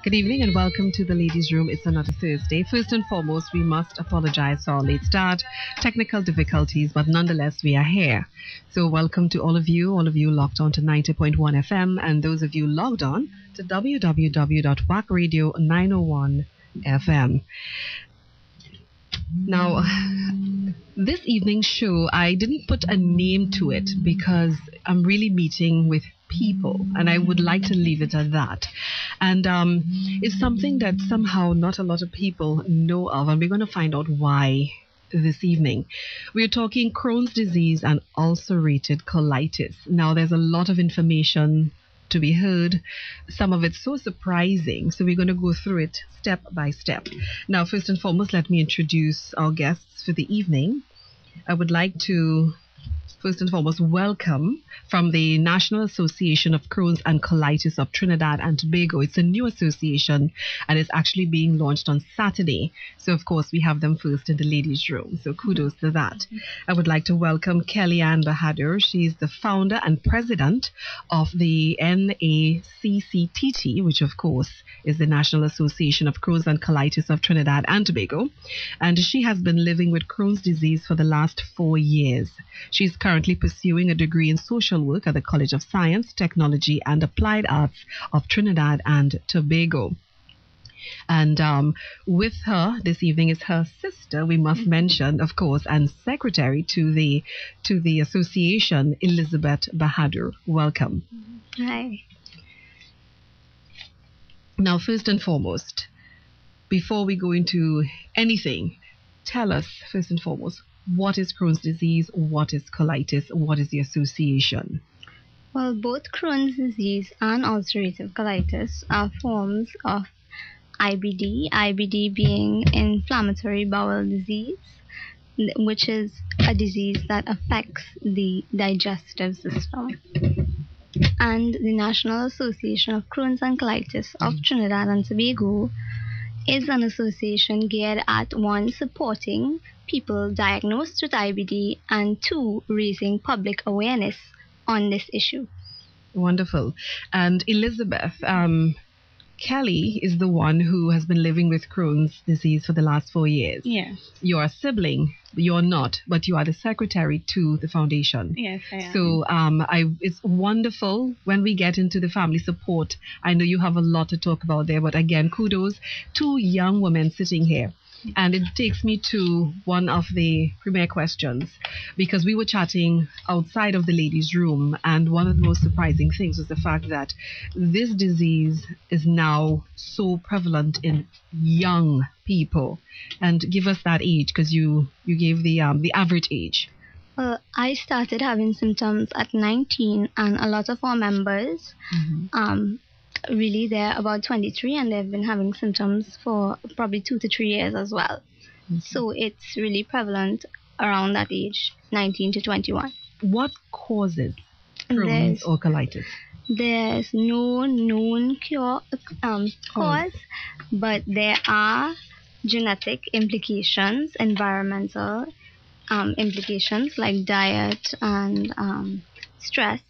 Good evening and welcome to the Ladies' Room. It's another Thursday. First and foremost, we must apologize for our late start, technical difficulties, but nonetheless, we are here. So welcome to all of you logged on to 90.1 FM, and those of you logged on to www.WACK Radio 901 FM. Now, this evening's show, I didn't put a name to it because I'm really meeting with people, and I would like to leave it at that. And it's something that somehow not a lot of people know of, and we're going to find out why this evening. We're talking Crohn's disease and ulcerative colitis. Now, there's a lot of information to be heard, some of it so surprising, so we're going to go through it step by step. Now, first and foremost, let me introduce our guests for the evening. I would like to first and foremost welcome from the National Association of Crohn's and Colitis of Trinidad and Tobago. It's a new association and it's actually being launched on Saturday. So, of course, we have them first in the ladies' room. So kudos to that. I would like to welcome Kellyanne Bahadur. She's the founder and president of the NACCTT, which, of course, is the National Association of Crohn's and Colitis of Trinidad and Tobago. And she has been living with Crohn's disease for the last 4 years. She's currently pursuing a degree in social work at the College of Science, Technology and Applied Arts of Trinidad and Tobago. And with her this evening is her sister, we must mention, of course, and secretary to the association, Elizabeth Bahadur. Welcome. Hi. Now, first and foremost, before we go into anything, tell us, first and foremost, what is Crohn's disease? What is colitis? What is the association? Well, both Crohn's disease and ulcerative colitis are forms of IBD, IBD being inflammatory bowel disease, which is a disease that affects the digestive system. And the National Association of Crohn's and Colitis of Trinidad and Tobago is an association geared at, one, supporting people diagnosed with IBD, and two, raising public awareness on this issue. Wonderful. And Elizabeth, Kelly is the one who has been living with Crohn's disease for the last 4 years. Yes. You're a sibling. You're not, but you are the secretary to the foundation. Yes, I am. So it's wonderful when we get into the family support. I know you have a lot to talk about there, but again, kudos to young women sitting here. And it takes me to one of the premier questions, because we were chatting outside of the ladies' room, and one of the most surprising things was the fact that this disease is now so prevalent in young people. And give us that age, because you gave the average age. Well, I started having symptoms at 19, and a lot of our members, really they're about 23, and they've been having symptoms for probably 2 to 3 years as well. So it's really prevalent around that age, 19 to 21. What causes Crohn's or colitis? There's no known cause, but there are genetic implications, environmental implications like diet and stress,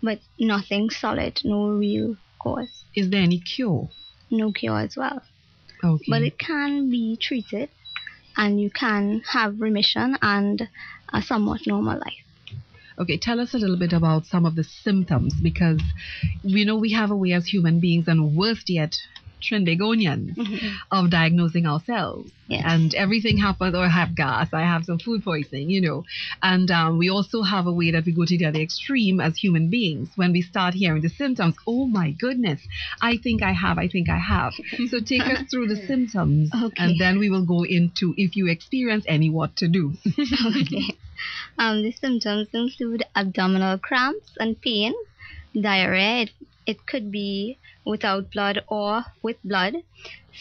but nothing solid, no real cause. Is there any cure? No cure as well. Okay. But it can be treated, and you can have remission and a somewhat normal life. Okay, tell us a little bit about some of the symptoms, because we know we have a way as human beings, and worst yet, Trinidadians, of diagnosing ourselves. Yes. And everything happens, or I have gas, I have some food poisoning, And we also have a way that we go to the other extreme as human beings. When we start hearing the symptoms, oh my goodness, I think I have. So take us through the symptoms, and then we will go into, if you experience any, what to do. Okay. The symptoms include abdominal cramps and pain, diarrhea. It could be without blood or with blood,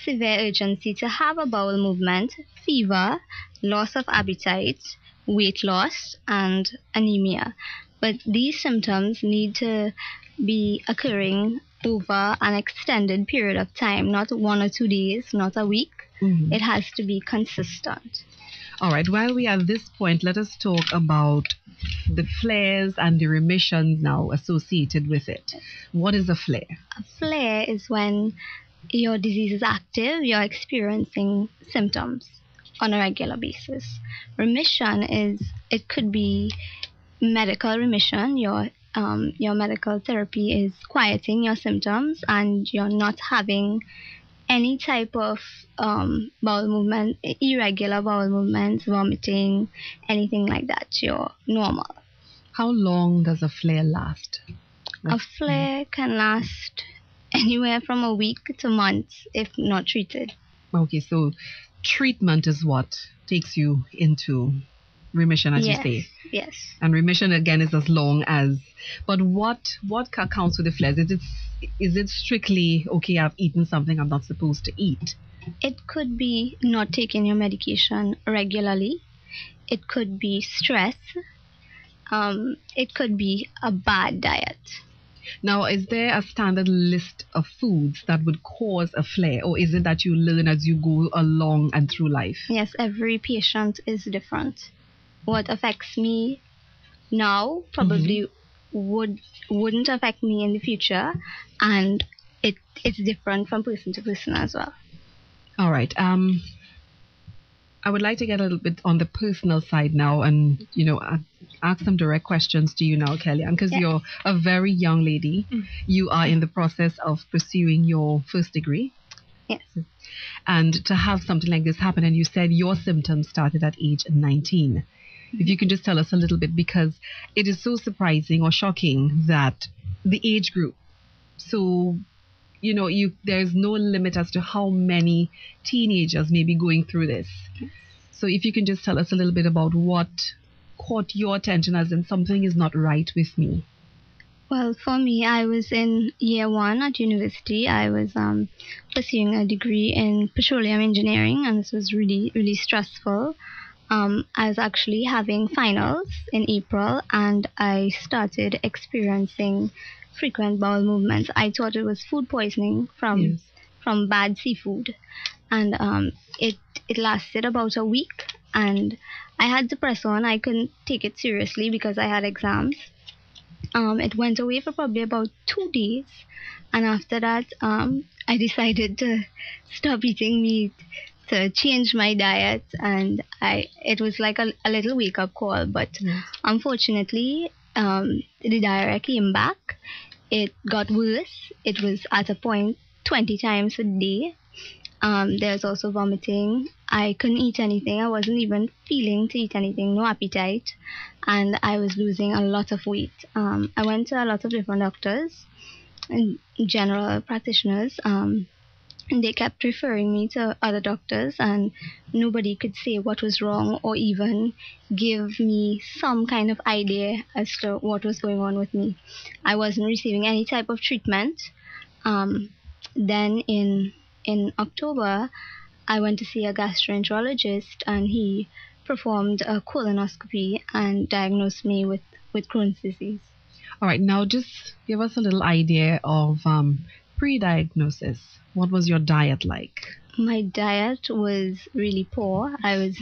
severe urgency to have a bowel movement, fever, loss of appetite, weight loss, and anemia. But these symptoms need to be occurring over an extended period of time, not 1 or 2 days, not a week. It has to be consistent. All right, while we are at this point, let us talk about the flares and the remissions now associated with it. What is a flare? A flare is when your disease is active, you're experiencing symptoms on a regular basis. Remission it could be medical remission. Your medical therapy is quieting your symptoms and you're not having any type of bowel movement, irregular bowel movements, vomiting, anything like that. You're normal. How long does a flare last? A flare can last anywhere from a week to months if not treated. Okay, so treatment is what takes you into remission, as you say. Yes. And remission again is as long as. But what accounts for the flares? Is it strictly okay? I've eaten something I'm not supposed to eat. It could be not taking your medication regularly. It could be stress. It could be a bad diet. Now, is there a standard list of foods that would cause a flare, or is it that you learn as you go along and through life? Yes, every patient is different. What affects me now probably wouldn't affect me in the future, and it's different from person to person as well. All right. I would like to get a little bit on the personal side now, and ask some direct questions to you now, Kellyanne, because you're a very young lady. You are in the process of pursuing your first degree. Yes. And to have something like this happen, and you said your symptoms started at age 19. If you can just tell us a little bit, because it is so surprising or shocking that the age group. So, there's no limit as to how many teenagers may be going through this. So if you can just tell us a little bit about what caught your attention as in something is not right with me. Well, for me, I was in year 1 at university. I was pursuing a degree in petroleum engineering, and this was really, really stressful. I was actually having finals in April, and I started experiencing frequent bowel movements. I thought it was food poisoning from bad seafood, and it lasted about a week, and I had to press on. I couldn't take it seriously because I had exams. It went away for probably about 2 days, and after that I decided to stop eating meat, to change my diet, and it was like a little wake-up call. But unfortunately the diarrhea came back. It got worse. It was at a point 20 times a day. There's also vomiting. I couldn't eat anything. I wasn't even feeling to eat anything, no appetite, and I was losing a lot of weight. I went to a lot of different doctors and general practitioners. And they kept referring me to other doctors, and nobody could say what was wrong or even give me some kind of idea as to what was going on with me. I wasn't receiving any type of treatment. Then in October, I went to see a gastroenterologist, and he performed a colonoscopy and diagnosed me with Crohn's disease. All right, now just give us a little idea of pre-diagnosis. What was your diet like? My diet was really poor. I was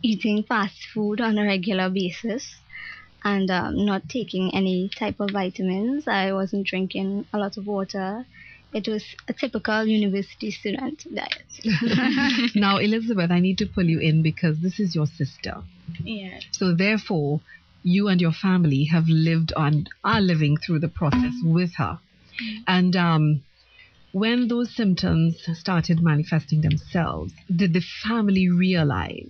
eating fast food on a regular basis and not taking any type of vitamins. I wasn't drinking a lot of water. It was a typical university student diet. Now, Elizabeth, I need to pull you in because this is your sister. Yeah. So therefore, you and your family have lived and are living through the process with her. And when those symptoms started manifesting themselves, did the family realize?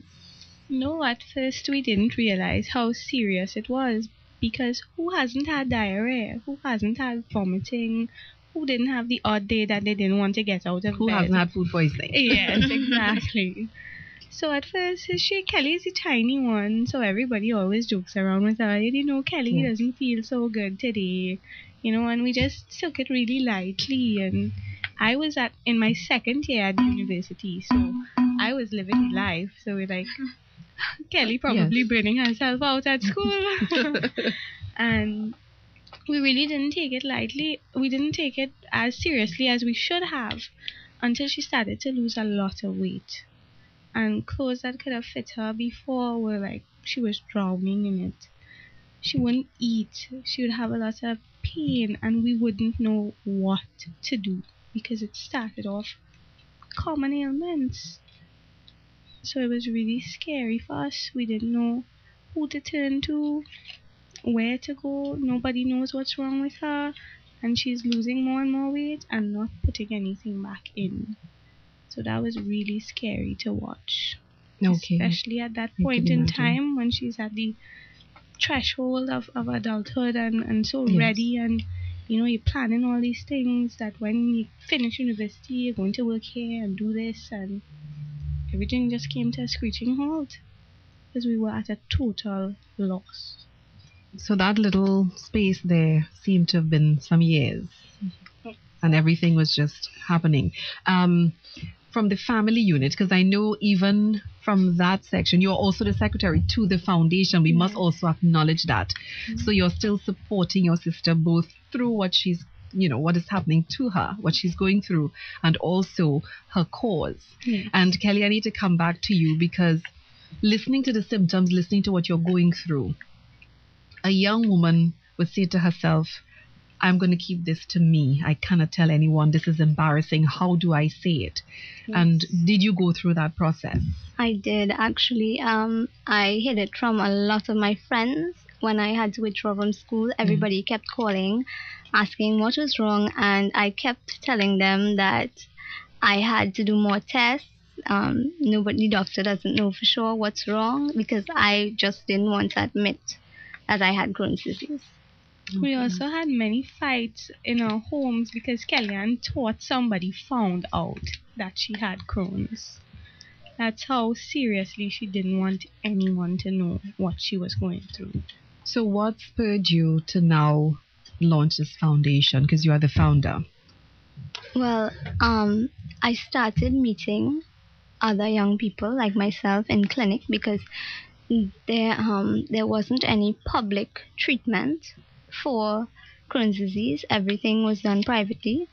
No, at first we didn't realize how serious it was, because who hasn't had diarrhea? Who hasn't had vomiting? Who didn't have the odd day that they didn't want to get out of bed? Who hasn't had food poisoning? Yes, exactly. So at first, Kelly is a tiny one, so everybody always jokes around with her. Kelly doesn't feel so good today, and we just took it really lightly. And I was in my second year at the university, so I was living life. So we're like, Kelly probably burning herself out at school. And we really didn't take it lightly. We didn't take it as seriously as we should have until she started to lose a lot of weight. And clothes that could have fit her before were like, she was drowning in it. She wouldn't eat. She would have a lot of pain, and we wouldn't know what to do. because it started off common ailments. So it was really scary for us. We didn't know who to turn to, where to go. Nobody knows what's wrong with her. And she's losing more and more weight and not putting anything back in. So that was really scary to watch. Okay. Especially at that point in time when she's at the threshold of adulthood and so ready, and you're planning all these things that when you finish university you're going to work here and do this, and everything just came to a screeching halt because we were at a total loss. So that little space there seemed to have been some years, and everything was just happening. From the family unit, because I know even from that section, you're also the secretary to the foundation. We must also acknowledge that. So you're still supporting your sister both through what she's, what is happening to her, what she's going through, and also her cause. And Kelly, I need to come back to you, because listening to the symptoms, listening to what you're going through, a young woman would say to herself, I'm going to keep this to me. I cannot tell anyone. This is embarrassing. How do I say it? Yes. And did you go through that process? I did, actually. I hid it from a lot of my friends. When I had to withdraw from school, everybody kept calling, asking what was wrong. And I kept telling them that I had to do more tests. The doctor doesn't know for sure what's wrong, because I just didn't want to admit that I had Crohn's disease. We also had many fights in our homes because Kellyanne thought somebody found out that she had Crohn's. That's how seriously she didn't want anyone to know what she was going through. So what spurred you to now launch this foundation, because you are the founder? Well, I started meeting other young people like myself in clinic, because there wasn't any public treatment for Crohn's disease. Everything was done privately.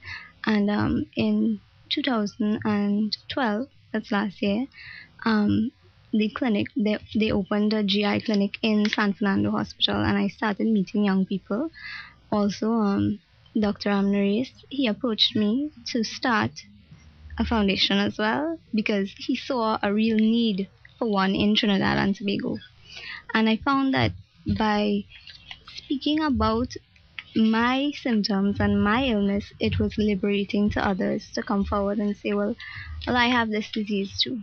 And in 2012, that's last year, the clinic, they opened a GI clinic in San Fernando Hospital, and I started meeting young people. Also, Dr. Amnaris, he approached me to start a foundation as well, because he saw a real need for one in Trinidad and Tobago. And I found that by speaking about my symptoms and my illness, it was liberating to others to come forward and say, well, I have this disease too.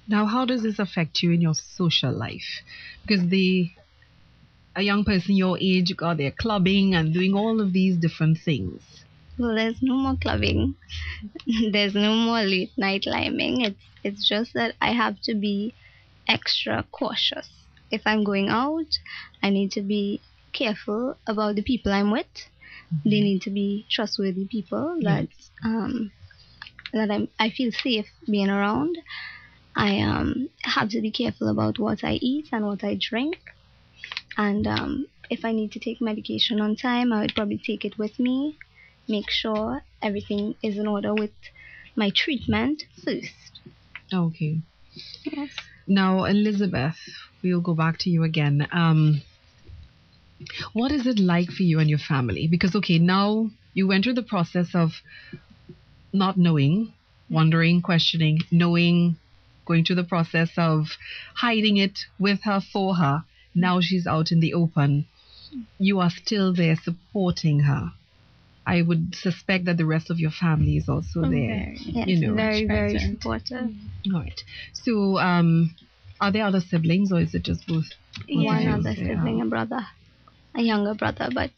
Now, how does this affect you in your social life? Because a young person your age, they're clubbing and doing all of these different things. Well, there's no more clubbing. There's no more late night liming. It's just that I have to be extra cautious. If I'm going out, I need to be careful about the people I'm with. They need to be trustworthy people that I feel safe being around. I have to be careful about what I eat and what I drink. And if I need to take medication on time, I would probably take it with me. Make sure everything is in order with my treatment first. Okay. Yes. Now, Elizabeth, we'll go back to you again. What is it like for you and your family? Because, now you went through the process of not knowing, wondering, questioning, knowing, going through the process of hiding it with her, for her. Now she's out in the open. You are still there supporting her. I would suspect that the rest of your family is also there. Yes, very, very supportive. All right. So, are there other siblings, or is it just both? One other sibling, a younger brother, but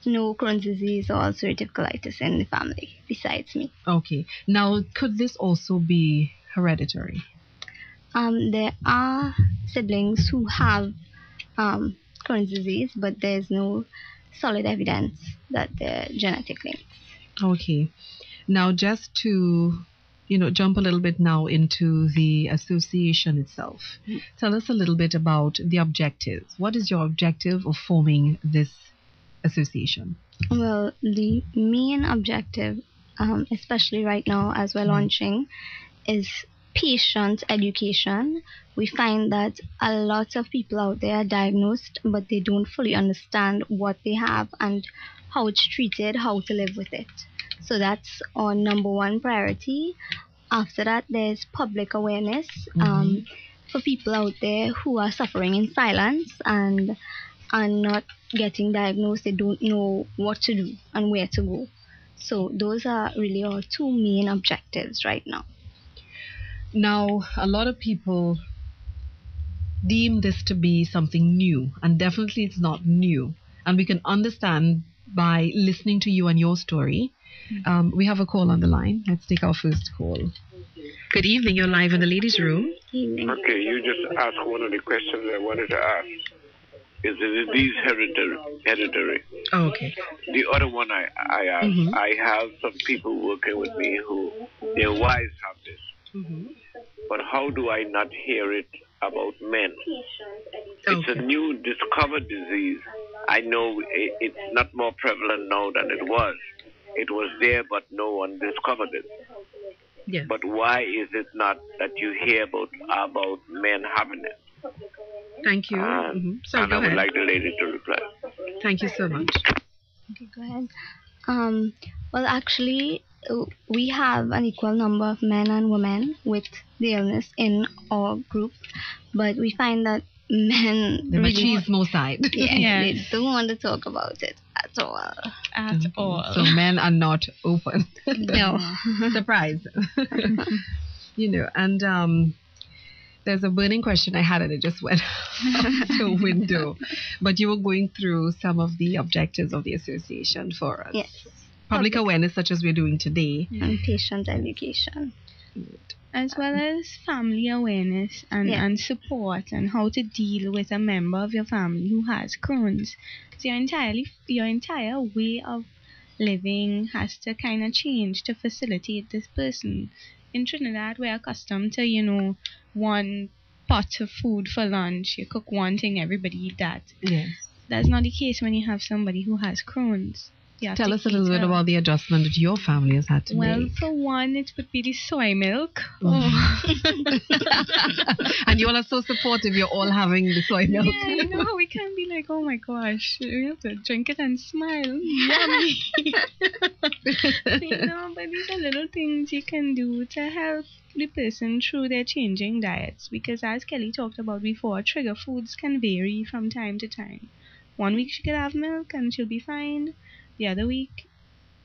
no Crohn's disease or ulcerative colitis in the family besides me. Okay. Now, could this also be hereditary? There are siblings who have Crohn's disease, but there's no solid evidence that they're genetic links. Okay. Now, just to jump a little bit now into the association itself. Tell us a little bit about the objectives. What is your objective of forming this association? Well, the main objective, especially right now as we're launching, is patient education. We find that a lot of people out there are diagnosed, but they don't fully understand what they have and how it's treated, how to live with it. So that's our number one priority. After that, there's public awareness for people out there who are suffering in silence and are not getting diagnosed. They don't know what to do and where to go. So those are really our two main objectives right now. Now, a lot of people deem this to be something new, and definitely it's not new. And we can understand by listening to you and your story. We have a call on the line. Let's take our first call. Good evening. You're live in the ladies' room. Okay, you just asked one of the questions I wanted to ask. Is the disease hereditary? Oh, okay. The other one I asked, I have some people working with me who their wives have this. But how do I not hear it about men? It's a new discovered disease. I know it's not more prevalent now than it was. It was there, but no one discovered it. Yes. But why is it not that you hear about men having it? Thank you. So and I would like the lady to reply. Thank you so much. Okay, go ahead. Well, actually, we have an equal number of men and women with the illness in our group, but we find that men the machismo side. They don't want to talk about it at all. At all. So men are not open. No. Surprise. And there's a burning question I had and it just went out the window. But you were going through some of the objectives of the association for us. Yes. Public awareness, such as we're doing today. And patient education. As well as family awareness and support and how to deal with a member of your family who has Crohn's. So your entire way of living has to kind of change to facilitate this person. In Trinidad, we're accustomed to, one pot of food for lunch. You cook one thing, everybody eat that. Yes. That's not the case when you have somebody who has Crohn's. Tell us a little bit about the adjustment that your family has had to make. Well, for one, it would be the soy milk. And you all are so supportive. You're all having the soy milk. Yeah, we can't be like, oh my gosh, we have to drink it and smile. Yummy. But these are little things you can do to help the person through their changing diets. Because as Kelly talked about before, trigger foods can vary from time to time. 1 week she could have milk and she'll be fine. The other week,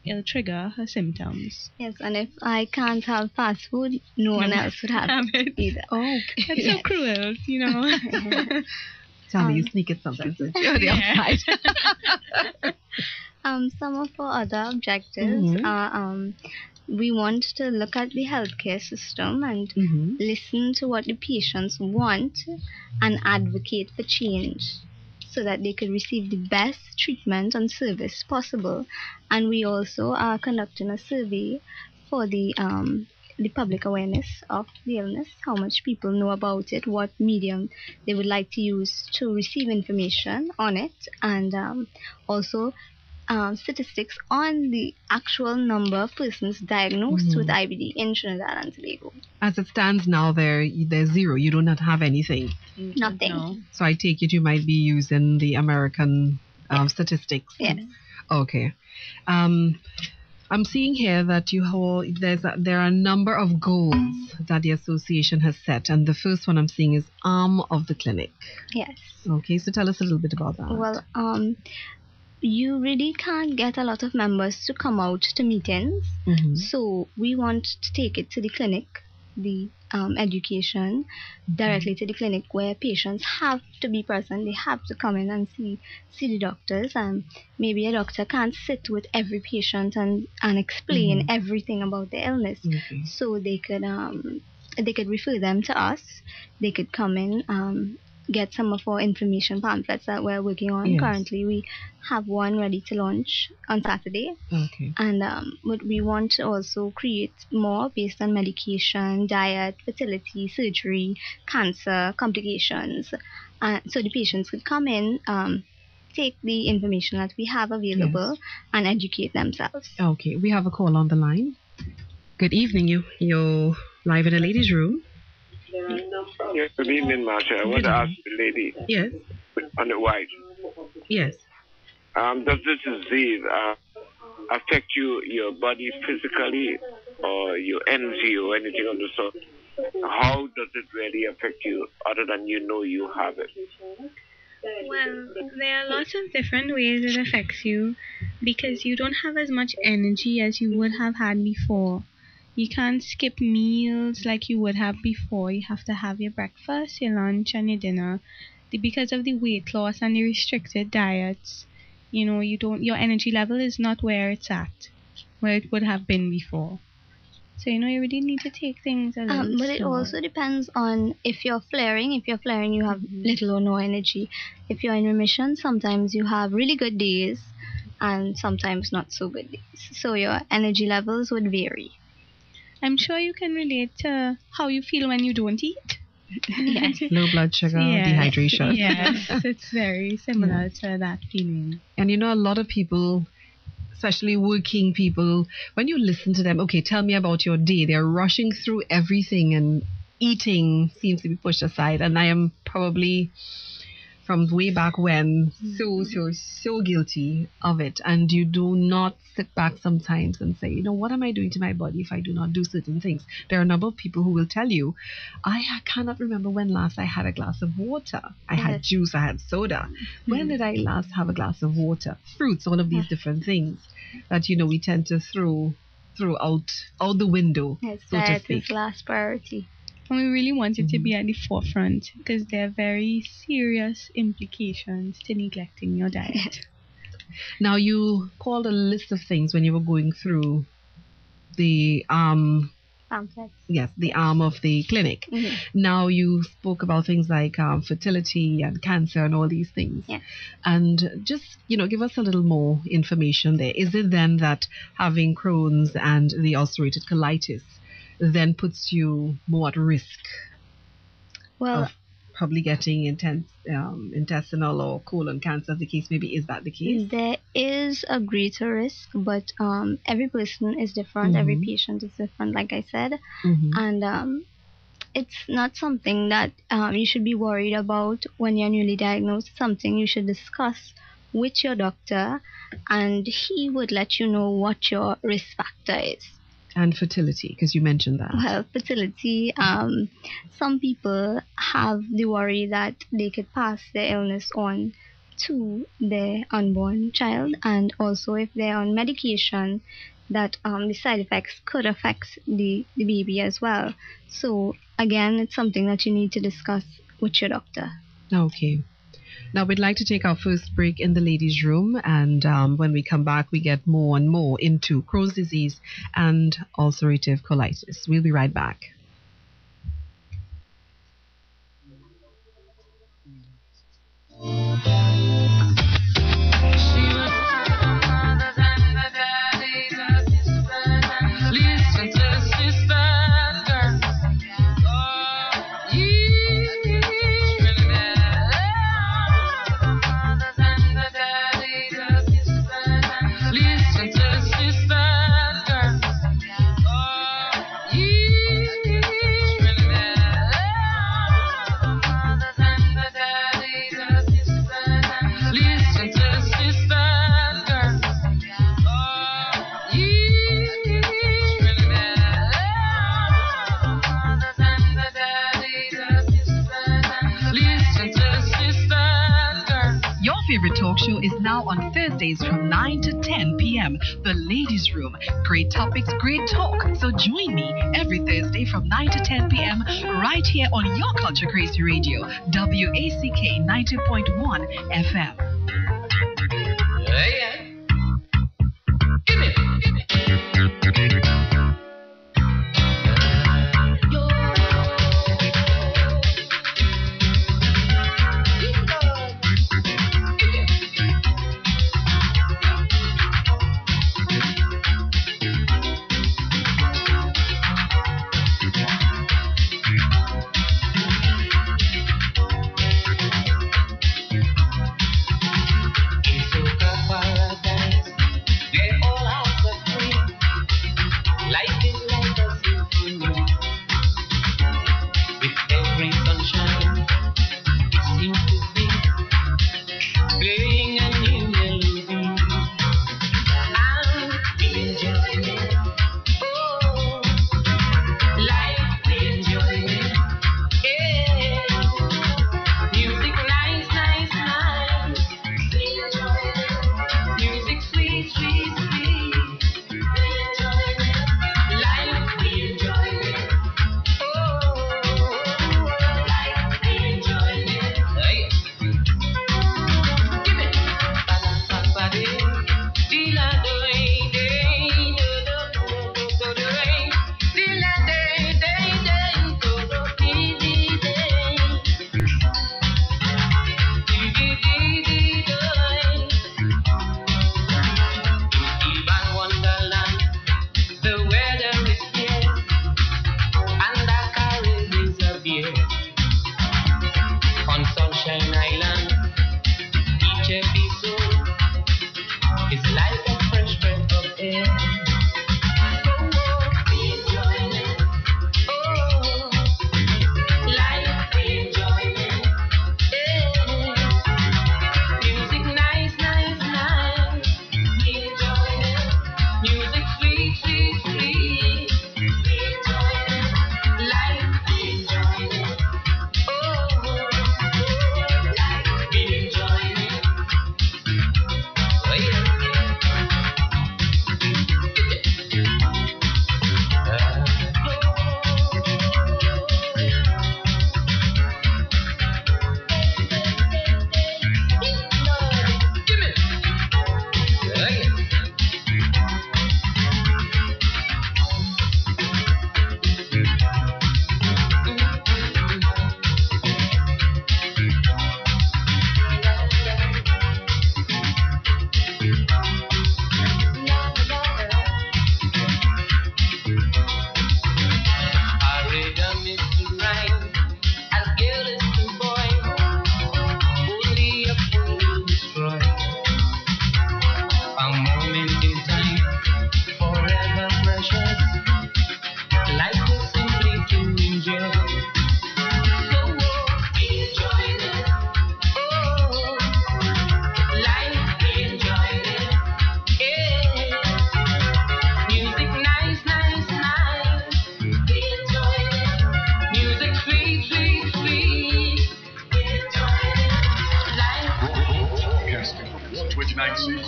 it'll trigger her symptoms. Yes, and if I can't have fast food, no one else would have it either. Oh, that's so cruel, Tell me, you sneak it sometimes. You're the outside. Some of our other objectives are we want to look at the healthcare system and listen to what the patients want and advocate for change, so that they could receive the best treatment and service possible. And we also are conducting a survey for the public awareness of the illness, how much people know about it, what medium they would like to use to receive information on it, and also statistics on the actual number of persons diagnosed with IBD in Trinidad and Tobago. As it stands now, there's zero. You do not have anything. Nothing. No. So I take it you might be using the American statistics. Yes. Okay. I'm seeing here that there are a number of goals that the association has set, and the first one I'm seeing is arm of the clinic. Yes. Okay, so tell us a little bit about that. Well, you really can't get a lot of members to come out to meetings, so we want to take it to the clinic, the education directly to the clinic, where patients have to be present. They have to come in and see the doctors, and maybe a doctor can't sit with every patient and explain everything about their illness. So they could refer them to us. They could come in, get some of our information pamphlets that we're working on. Currently we have one ready to launch on Saturday. And but we want to also create more based on medication, diet, fertility, surgery, cancer, complications, so the patients could come in, take the information that we have available and educate themselves. Okay, we have a call on the line. Good evening. You're live in a ladies' room. Yes, good evening, Marsha. I want to ask the lady. Yes. On the white. Yes. Does this disease affect your body physically or your energy or anything of the sort? How does it really affect you other than you have it? Well, there are lots of different ways it affects you because you don't have as much energy as you would have had before. You can't skip meals like you would have before. You have to have your breakfast, your lunch, and your dinner. Because of the weight loss and the restricted diets, your energy level is not where it's at, where it would have been before. So, you really need to take things a little But it also depends on if you're flaring. If you're flaring, you have little or no energy. If you're in remission, sometimes you have really good days and sometimes not so good days. So your energy levels would vary. I'm sure you can relate to how you feel when you don't eat. Yes. Low blood sugar, dehydration. Yes, it's very similar to that feeling. And a lot of people, especially working people, when you listen to them, okay, tell me about your day, they're rushing through everything and eating seems to be pushed aside. And I am probably from way back when so guilty of it. And you do not sit back sometimes and say, what am I doing to my body if I do not do certain things? There are a number of people who will tell you, I cannot remember when last I had a glass of water. I had juice, I had soda. When did I last have a glass of water? Fruits, all of these different things that, we tend to throw out the window, so to speak. It's last priority. And we really want it to be at the forefront because there are very serious implications to neglecting your diet. Now, you called a list of things when you were going through the pamphlets. Yes, the arm of the clinic. Mm-hmm. Now, you spoke about things like fertility and cancer and all these things. Yeah. And just, give us a little more information there. Is it then that having Crohn's and the ulcerated colitis then puts you more at risk of probably getting intestinal or colon cancer, as the case may be? Is that the case? There is a greater risk, but every person is different. Every patient is different, like I said. And it's not something that you should be worried about when you're newly diagnosed. It's something you should discuss with your doctor, and he would let you know what your risk factor is. And fertility, because you mentioned that. Well, fertility, some people have the worry that they could pass their illness on to their unborn child, and also if they're on medication, that the side effects could affect the baby as well. So again, it's something that you need to discuss with your doctor. Okay. Now, we'd like to take our first break in the ladies' room, and when we come back, we get more and more into Crohn's disease and ulcerative colitis. We'll be right back. Favorite talk show is now on Thursdays from 9 to 10 p.m. The Ladies' Room. Great topics, great talk. So join me every Thursday from 9 to 10 p.m. right here on your Culture Crazy Radio, WACK 90.1 FM. Yeah. Give me. Paradise, where all hearts are free.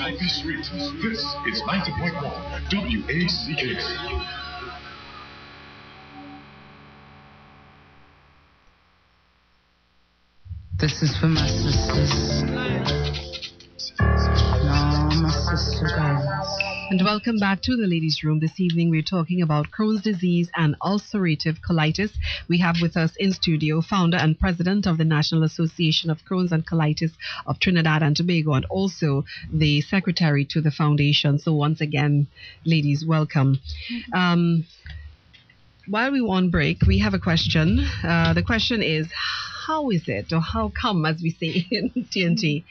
Coffee Street. This is 90.1 WACK. This is for my sisters. No, my sister girls. And welcome back to the Ladies' Room. This evening we're talking about Crohn's disease and ulcerative colitis. We have with us in studio founder and president of the National Association of Crohn's and Colitis of Trinidad and Tobago, and also the secretary to the foundation. So once again, ladies, welcome. While we were on break, we have a question. The question is, how is it, or how come, as we say in TNT,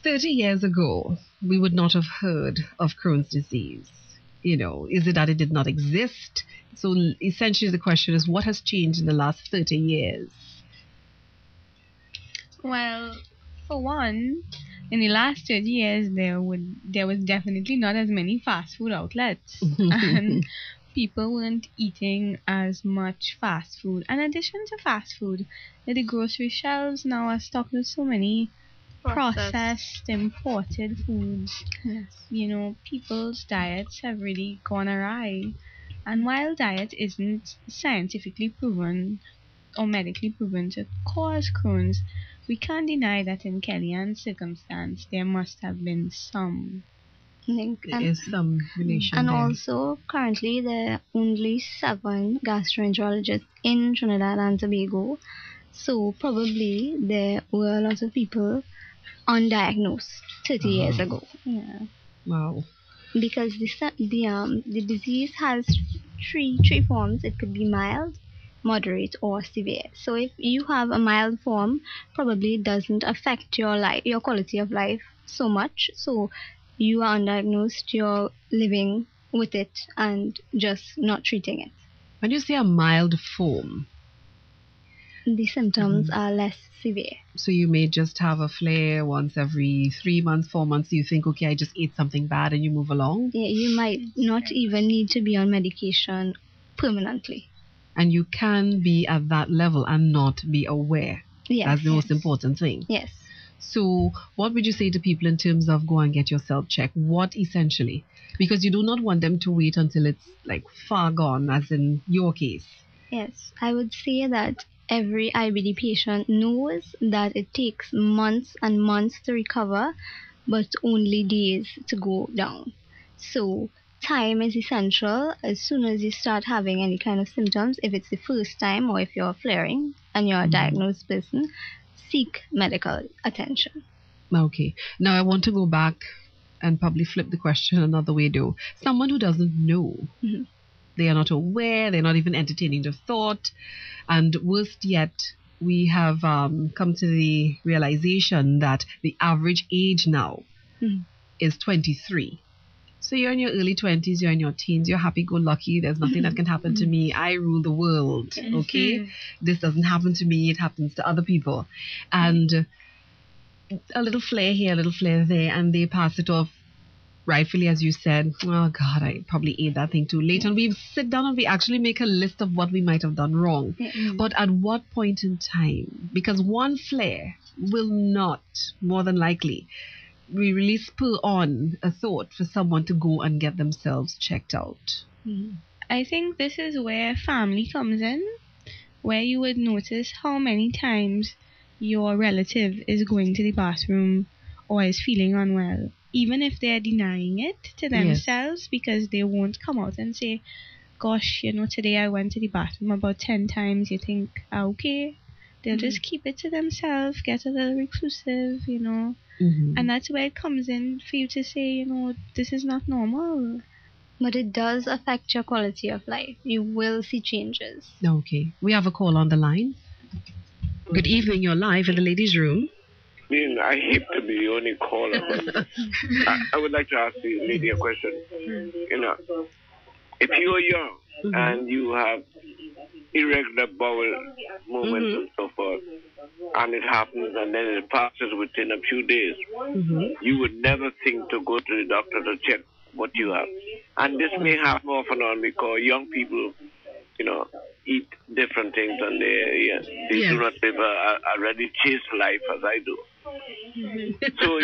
30 years ago, we would not have heard of Crohn's disease? You know, is it that it did not exist? So essentially the question is, what has changed in the last 30 years? Well, for one, in the last 30 years, there was definitely not as many fast food outlets. And people weren't eating as much fast food. In addition to fast food, the grocery shelves now are stocked with so many processed, imported foods. Yes. You know, people's diets have really gone awry. And while diet isn't scientifically proven or medically proven to cause Crohn's, we can't deny that in Kellyanne's circumstance, there must have been some link. There is some relation And there. also, currently, there are only 7 gastroenterologists in Trinidad and Tobago. So probably there were a lot of people undiagnosed 30 years ago. Yeah. Wow. Because the disease has three forms. It could be mild, moderate, or severe. So if you have a mild form, probably it doesn't affect your quality of life so much. So you are undiagnosed, you're living with it and just not treating it. When you say a mild form, The symptoms are less severe. so you may just have a flare once every 3 months, 4 months. You think, okay, I just ate something bad, and you move along. Yeah, you might not even need to be on medication permanently. And you can be at that level and not be aware. Yes. That's the most important thing. Yes. So what would you say to people in terms of go and get yourself checked? What essentially? Because you do not want them to wait until it's like far gone, as in your case. Yes, I would say that every IBD patient knows that it takes months and months to recover, but only days to go down. So time is essential. As soon as you start having any kind of symptoms, if it's the first time or if you're flaring and you're a diagnosed person, seek medical attention. Okay. Now I want to go back and probably flip the question another way though. Someone who doesn't know. Mhm. They are not aware, they're not even entertaining the thought. And worst yet, we have come to the realization that the average age now is 23. So you're in your early 20s, you're in your teens, you're happy-go-lucky, there's nothing that can happen to me, I rule the world, okay? This doesn't happen to me, it happens to other people. And a little flare here, a little flare there, and they pass it off rightfully, as you said, oh God, I probably ate that thing too late. And we sit down and we actually make a list of what we might have done wrong. But at what point in time? Because one flare will not, more than likely, really spur on a thought for someone to go and get themselves checked out. I think this is where family comes in, where you would notice how many times your relative is going to the bathroom or is feeling unwell, even if they're denying it to themselves, because they won't come out and say, gosh, you know, today I went to the bathroom about 10 times. You think, okay. They'll just keep it to themselves, get a little reclusive, you know. And that's where it comes in for you to say, you know, this is not normal. But it does affect your quality of life. You will see changes. Okay. We have a call on the line. Good evening. You're live in the ladies' room. I hate to be the only caller, but I would like to ask the lady a question. You know, if you are young and you have irregular bowel movements and so forth, and it happens and then it passes within a few days, you would never think to go to the doctor to check what you have. And this may happen off and on because young people, you know, eat different things and they do not live a really chaste life as I do. So,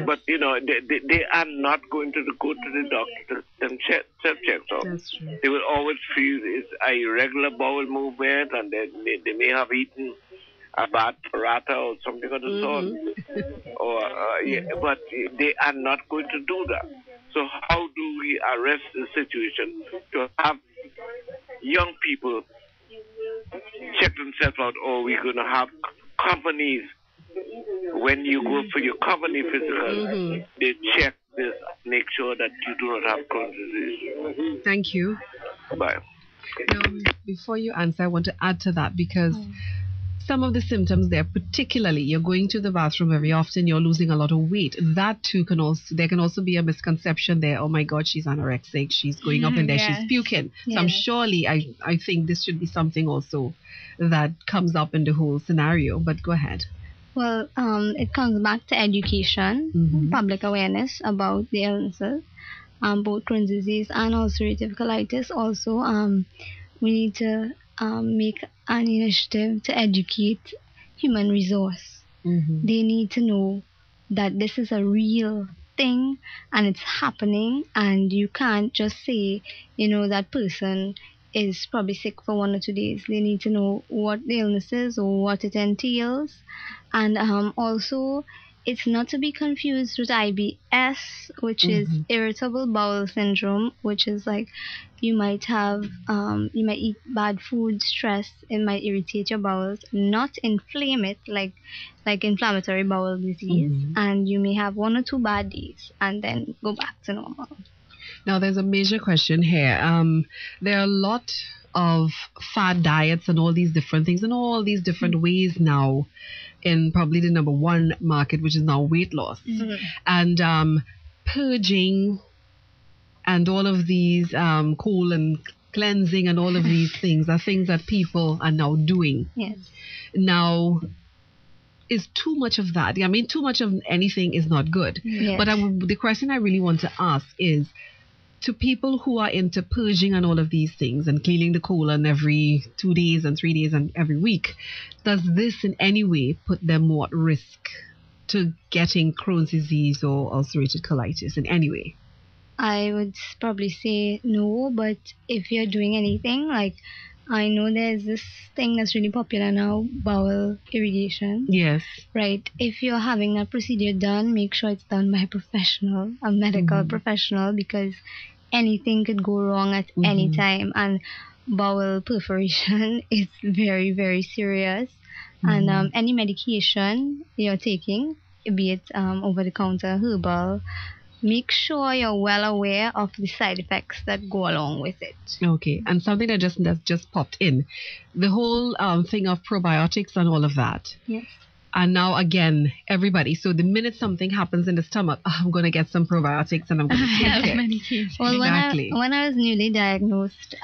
but, they are not going to go to the doctor and self-check. So That's true. they will always feel it's a irregular bowel movement, and they may have eaten a bad paratha or something of the sort. But they are not going to do that. So how do we arrest the situation to have young people check themselves out, or we're going to have companies, when you go for your company physical, they check this, make sure that you do not have Crohn's disease. Thank you. Bye. Now, before you answer, I want to add to that, because some of the symptoms there, particularly you're going to the bathroom very often, you're losing a lot of weight. That too there can also be a misconception there. Oh my God, she's anorexic. She's going up in there. Yes. She's puking. Yes. So I think this should be something also that comes up in the whole scenario. But go ahead. Well, it comes back to education, public awareness about the illnesses, both Crohn's disease and ulcerative colitis. Also, we need to make an initiative to educate human resource. They need to know that this is a real thing and it's happening, and you can't just say, that person is probably sick for 1 or 2 days. They need to know what the illness is or what it entails. And also, it's not to be confused with IBS, which is irritable bowel syndrome, which is like you might eat bad food, stress, it might irritate your bowels, not inflame it like inflammatory bowel disease, and you may have 1 or 2 bad days and then go back to normal. Now, there's a major question here. There are a lot of fad diets and all these different things and all these different ways now in probably the number one market, which is now weight loss. And purging and all of these colon cleansing and all of these things are things that people are now doing. Yes. Now, is too much of that? I mean, too much of anything is not good. Yes. But the question I really want to ask is, to people who are into purging and all of these things and cleaning the colon every 2 days and 3 days and every week, does this in any way put them more at risk to getting Crohn's disease or ulcerative colitis in any way? I would probably say no, but if you're doing anything, like I know there's this thing that's really popular now, bowel irrigation. Yes. Right. If you're having that procedure done, make sure it's done by a professional, a medical professional, because anything could go wrong at any time. And bowel perforation is very, very serious. And any medication you're taking, be it over-the-counter, herbal, make sure you're well aware of the side effects that go along with it. Okay. And something that just popped in, the whole thing of probiotics and all of that. Yes. And now again, everybody. So the minute something happens in the stomach, I'm going to get some probiotics and I'm going to take it. Well, exactly. when I was newly diagnosed,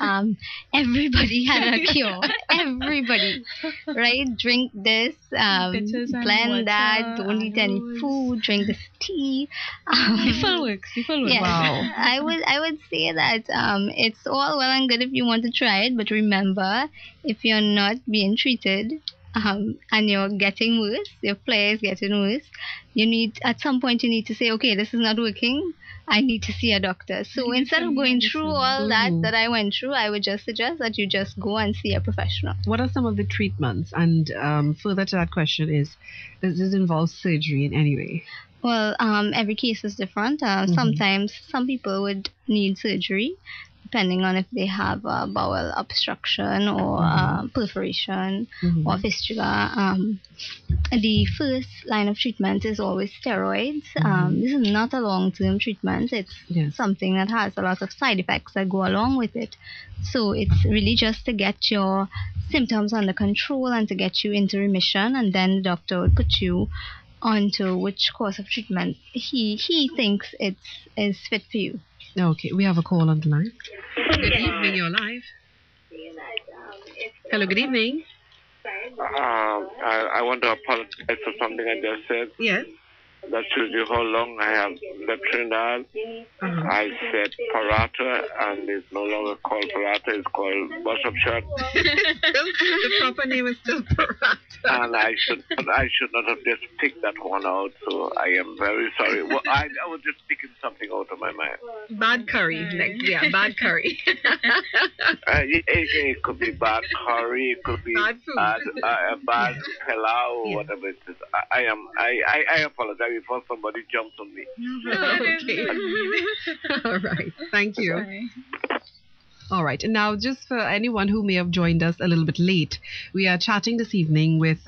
everybody had a cure. Everybody, right? Drink this, blend that, don't eat any food, drink this tea. The full works. Yes. Wow. I would say that it's all well and good if you want to try it, but remember, if you're not being treated, and you're getting worse, your flare is getting worse, at some point you need to say, okay, this is not working, I need to see a doctor. So instead of going through all that I went through, I would just suggest that you just go and see a professional. What are some of the treatments? And further to that question is, does this involve surgery in any way? Well, every case is different. Sometimes some people would need surgery, depending on if they have bowel obstruction or perforation or fistula. The first line of treatment is always steroids. This is not a long-term treatment. It's something that has a lot of side effects that go along with it. So it's really just to get your symptoms under control and to get you into remission, and then the doctor would put you onto which course of treatment he thinks is fit for you. Okay, we have a call on the line. Good evening, you're live. Hello, good evening. I want to apologize for something I just said. Yes. That shows you how long I have left Trinidad. I said Parata, and it's no longer called Parata, it's called Bishopshire. The proper name is still Parata. And I should not have just picked that one out, so I am very sorry. Well, I was just picking something out of my mind. Bad curry. Bad curry. It could be bad curry, it could be bad food. Bad pilau, whatever it is. I apologize before somebody jumps on me. Okay. All right. Thank you. Sorry. All right. And now, just for anyone who may have joined us a little bit late, we are chatting this evening with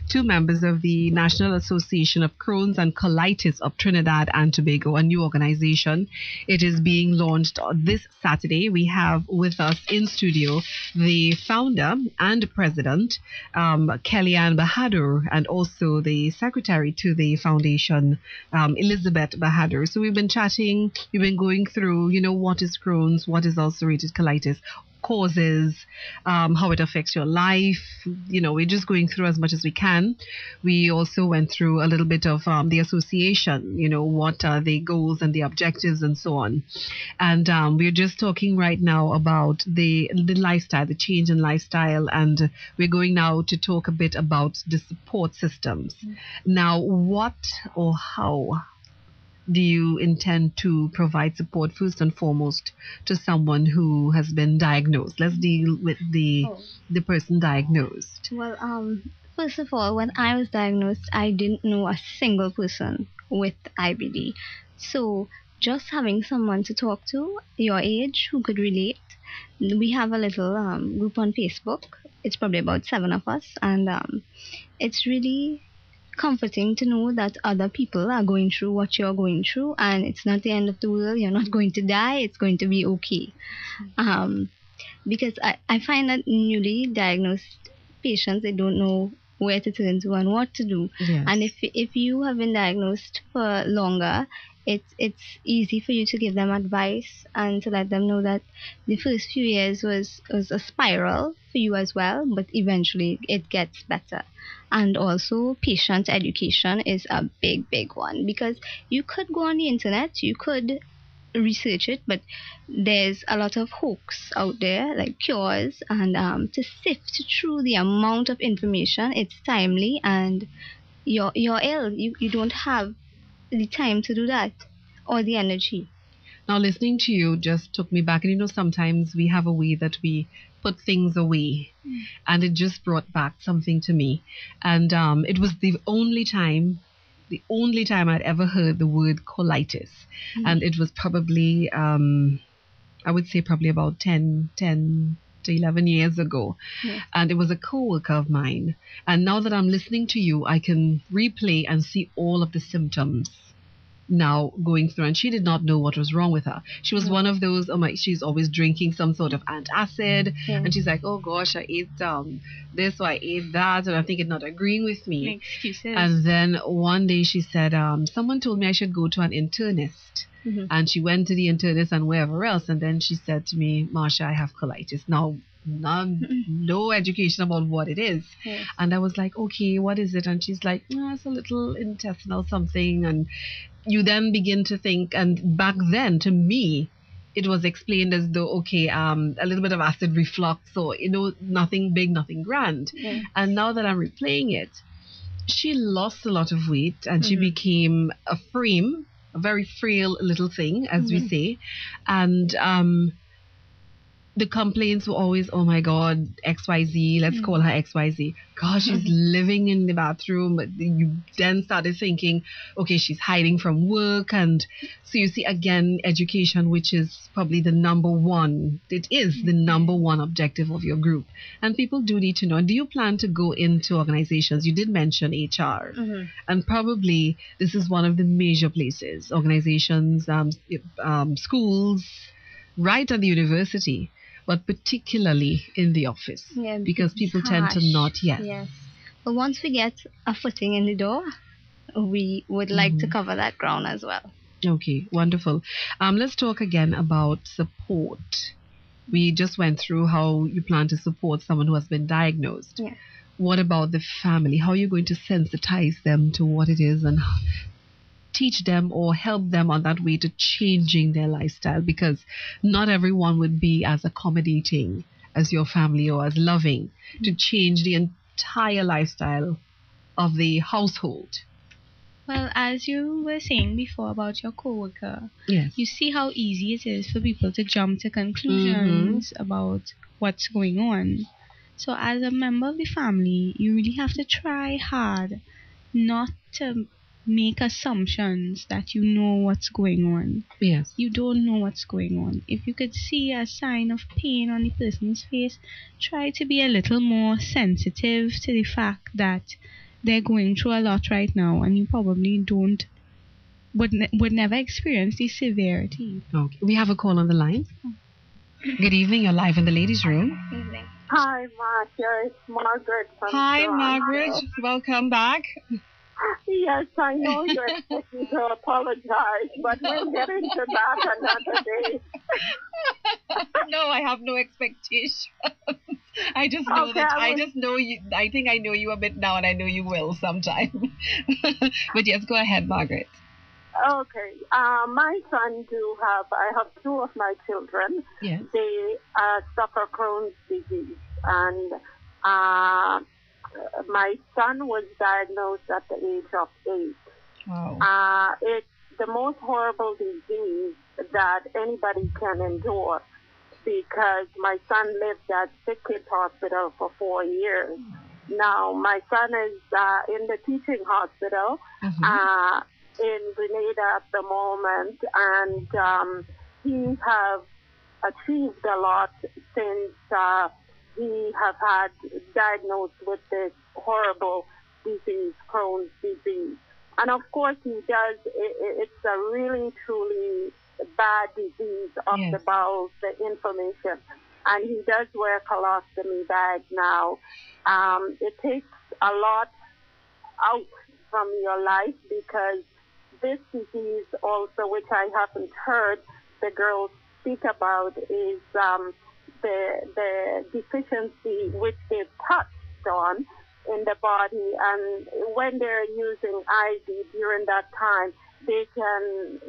two members of the National Association of Crohn's and Colitis of Trinidad and Tobago, a new organization. It is being launched this Saturday. We have with us in studio the founder and president, Kellyanne Bahadur, and also the secretary to the foundation, Elizabeth Bahadur. So we've been chatting, we've been going through, what is Crohn's, what is ulcerative colitis, causes, how it affects your life. We're just going through as much as we can. We also went through a little bit of the association, what are the goals and the objectives and so on. And we're just talking right now about the lifestyle, the change in lifestyle, and we're going now to talk a bit about the support systems. Now, what or how do you intend to provide support first and foremost to someone who has been diagnosed? Let's deal with the person diagnosed. Well, first of all, when I was diagnosed, I didn't know a single person with IBD. So just having someone to talk to your age who could relate. We have a little group on Facebook. It's probably about 7 of us, and it's really comforting to know that other people are going through what you're going through, and it's not the end of the world. You're not going to die. It's going to be okay. Because I find that newly diagnosed patients, they don't know where to turn to and what to do. Yes. And if you have been diagnosed for longer, it's easy for you to give them advice and to let them know that the first few years was a spiral for you as well, but eventually it gets better. And also patient education is a big one, because you could go on the internet, you could research it, but there's a lot of hoax out there, like cures, and to sift through the amount of information, it's timely, and you're ill. You don't have the time to do that or the energy. Now, listening to you just took me back, and sometimes we have a way that we put things away, and it just brought back something to me. And it was the only time I'd ever heard the word colitis. And it was probably, I would say probably about 10 to 11 years ago. Yes. And it was a co-worker of mine. And now that I'm listening to you, I can replay and see all of the symptoms now going through, and she did not know what was wrong with her. She was one of those, she's always drinking some sort of antacid, and she's like, oh gosh, I ate this, or I ate that, and I think it's not agreeing with me. Excuses. And then one day she said, someone told me I should go to an internist. And she went to the internist and wherever else, and then she said to me, Marsha, I have colitis. Now, no education about what it is. Yes. And I was like, okay, what is it? And she's like, it's a little intestinal something. And you then begin to think, and back then to me it was explained as though, okay, a little bit of acid reflux, so nothing big, nothing grand. And now that I'm replaying it, she lost a lot of weight, and she became a very frail little thing, as we say. And the complaints were always, oh my God, XYZ, let's call her XYZ. Gosh, she's living in the bathroom. You then started thinking, okay, she's hiding from work. And so you see, again, education, which is probably the number one. It is the number one objective of your group. And people do need to know. Do you plan to go into organizations? You did mention HR. And probably this is one of the major places, organizations, schools, right at the university, but particularly in the office, because people tend to not. Yes. But once we get a footing in the door, we would like to cover that ground as well. Okay, wonderful. Let's talk again about support. We just went through how you plan to support someone who has been diagnosed. Yeah. What about the family? How are you going to sensitize them to what it is, and teach them or help them on that way to changing their lifestyle, because not everyone would be as accommodating as your family or as loving to change the entire lifestyle of the household. Well, as you were saying before about your coworker, Yes. you see how easy it is for people to jump to conclusions about what's going on. So as a member of the family, you really have to try hard not to make assumptions that you know what's going on. Yes. You don't know what's going on. If you could see a sign of pain on the person's face, try to be a little more sensitive to the fact that they're going through a lot right now, and you probably would never experience the severity. Okay. We have a call on the line. Good evening. You're live in the ladies' room. Hi, Marsha. It's Margaret from Hi, Toronto. Margaret. Welcome back. Yes, I know you're expecting to apologize, but we'll get into that another day. No, I have no expectation. I just know I just know you. I think I know you a bit now, and I know you will sometime. But yes, go ahead, Margaret. Okay. My son I have two of my children. Yes. They suffer Crohn's disease, and my son was diagnosed at the age of 8. Wow. It's the most horrible disease that anybody can endure, because my son lived at Sick Kids Hospital for 4 years. Now, my son is in the teaching hospital in Grenada at the moment, and he has achieved a lot since he has had diagnosed with this horrible disease, Crohn's disease. And of course he does, it's a really, truly bad disease of the bowels, the inflammation. And he does wear a colostomy bag now. It takes a lot out from your life, because this disease also, which I haven't heard the girls speak about, is the deficiency which they've touched on in the body. And when they're using IV during that time, they can,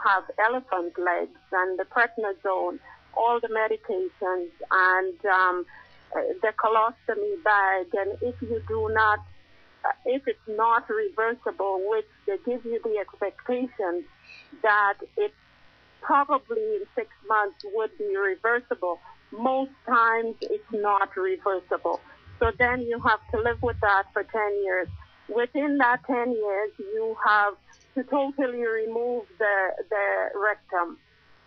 have elephant legs and the prednisone, all the medications, and the colostomy bag. And if it's not reversible, which they give you the expectation that it probably in 6 months would be reversible, most times it's not reversible. So then you have to live with that for 10 years. Within that 10 years, you have to totally remove the rectum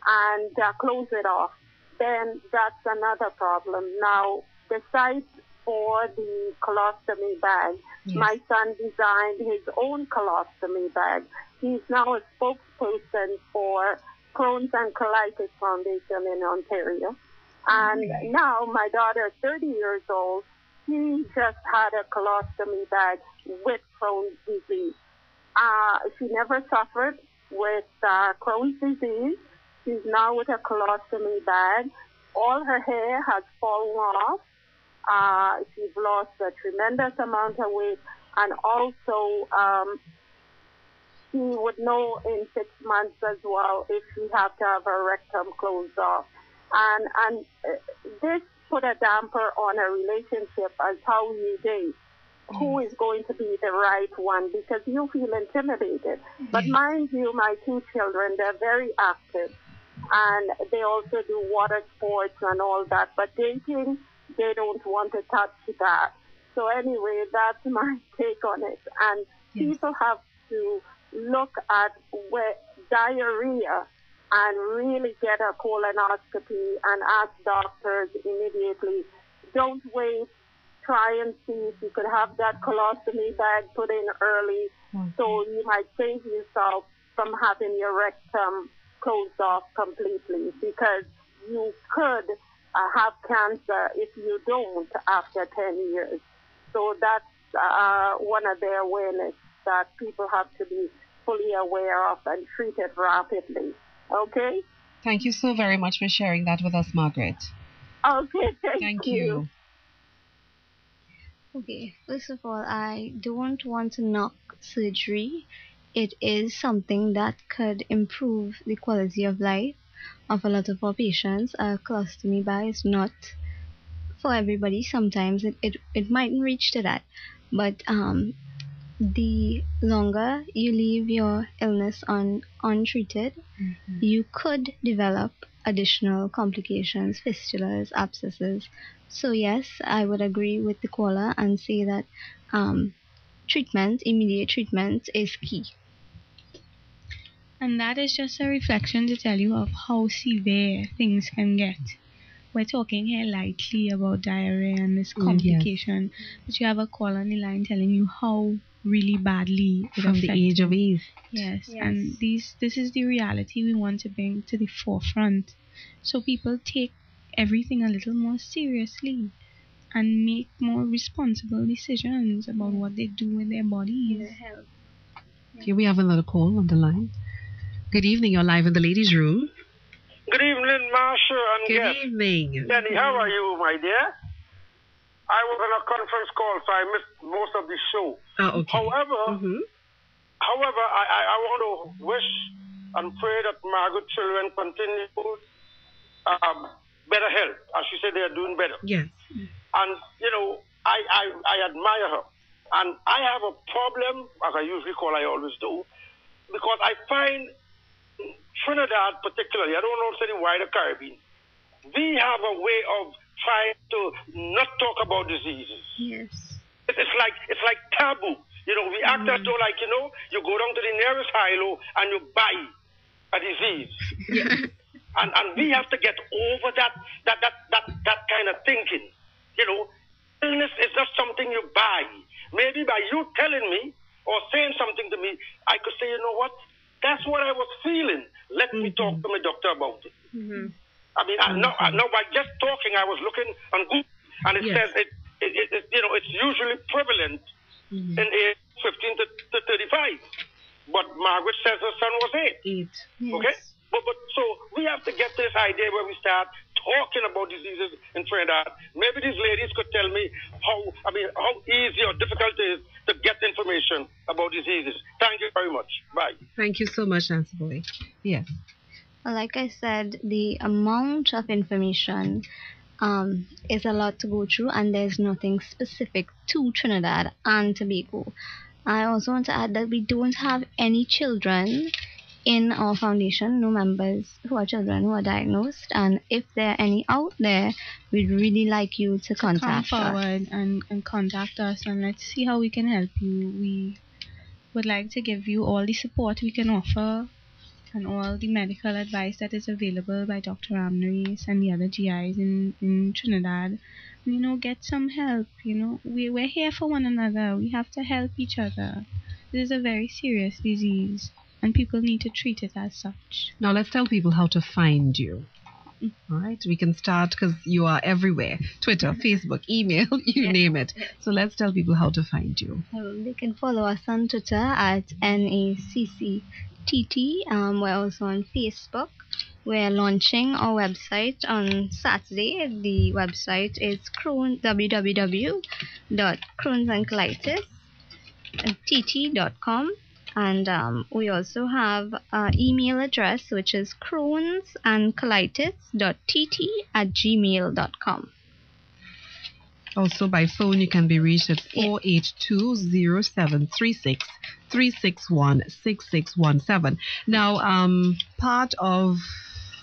and close it off. Then that's another problem. Now, the site for the colostomy bag, my son designed his own colostomy bag. He's now a spokesperson for Crohn's and Colitis Foundation in Ontario. And now my daughter, 30 years old, she just had a colostomy bag with Crohn's disease. She never suffered with Crohn's disease. She's now with a colostomy bag. All her hair has fallen off. She's lost a tremendous amount of weight. And also, she would know in 6 months as well if she had to have her rectum closed off. And this put a damper on a relationship as how you date. Who is going to be the right one, because you feel intimidated. But mind you, my two children, they're very active, and they also do water sports and all that. But dating, they don't want to touch that. So anyway, that's my take on it. And people have to look at diarrhea and really get a colonoscopy and ask doctors immediately. Don't wait. Try and see if you could have that colostomy bag put in early, so you might save yourself from having your rectum closed off completely, because you could have cancer if you don't after 10 years. So that's one of the awareness that people have to be fully aware of and treat it rapidly. Okay? Thank you so very much for sharing that with us, Margaret. Okay, thank you. Okay, first of all, I don't want to knock surgery. it is something that could improve the quality of life of a lot of our patients. A colostomy bag is not for everybody. Sometimes it mightn't reach to that, but the longer you leave your illness untreated, you could develop additional complications, fistulas, abscesses. So yes, I would agree with the caller and say that immediate treatment is key. And that is just a reflection to tell you of how severe things can get. We're talking here lightly about diarrhea and this complication, but you have a call on the line telling you how really badly it from affects the age of age. Yes, and this is the reality we want to bring to the forefront, so people take everything a little more seriously and make more responsible decisions about what they do with their bodies. Here we have another call on the line. Good evening, you're live in the ladies' room. Good evening, Marsha and Good guest. evening. Jenny, how are you, my dear? I was on a conference call, so I missed most of the show. Oh, okay. However, I want to wish and pray that Margaret children continue better health. As she said, they are doing better. Yes. And, you know, I admire her. And I have a problem, as I usually call, I always do, because I find Trinidad particularly, I don't know if it's any wider Caribbean, we have a way of trying to not talk about diseases. Yes. It's like taboo. You know, we act as though, like, you know, you go down to the nearest hilo and you buy a disease. and we have to get over that kind of thinking. You know, illness is not something you buy. Maybe by you telling me or saying something to me, I could say, you know what, that's what I was feeling. Let me talk to my doctor about it. I mean, now by just talking, I was looking on Google, and it says it you know, it's usually prevalent in age 15 to 35. But Margaret says her son was 8. Okay? But so we have to get to this idea where we start talking about diseases in Trinidad. Maybe these ladies could tell me how easy or difficult it is to get information about diseases. Thank you very much. Bye. Thank you so much, Nancy Boy. Yes. Like I said, the amount of information is a lot to go through, and there's nothing specific to Trinidad and Tobago. I also want to add that we don't have any children in our foundation, no members who are children who are diagnosed, and if there are any out there, we'd really like you to contact Come forward and contact us, and let's see how we can help you. We would like to give you all the support we can offer and all the medical advice that is available by Dr. Amneris and the other GIs in Trinidad. You know, get some help. You know, we're here for one another. We have to help each other. This is a very serious disease, and people need to treat it as such. Now let's tell people how to find you. All right, we can start because you are everywhere. Twitter, Facebook, email, you name it. So let's tell people how to find you. They can follow us on Twitter at NACCTT. We're also on Facebook. We're launching our website on Saturday. The website is www.crohnsandcolitis.tt.com. And we also have an email address, which is crohnsandcolitis.tt@gmail.com. Also by phone, you can be reached at 482-0736 361-6617. Now, part of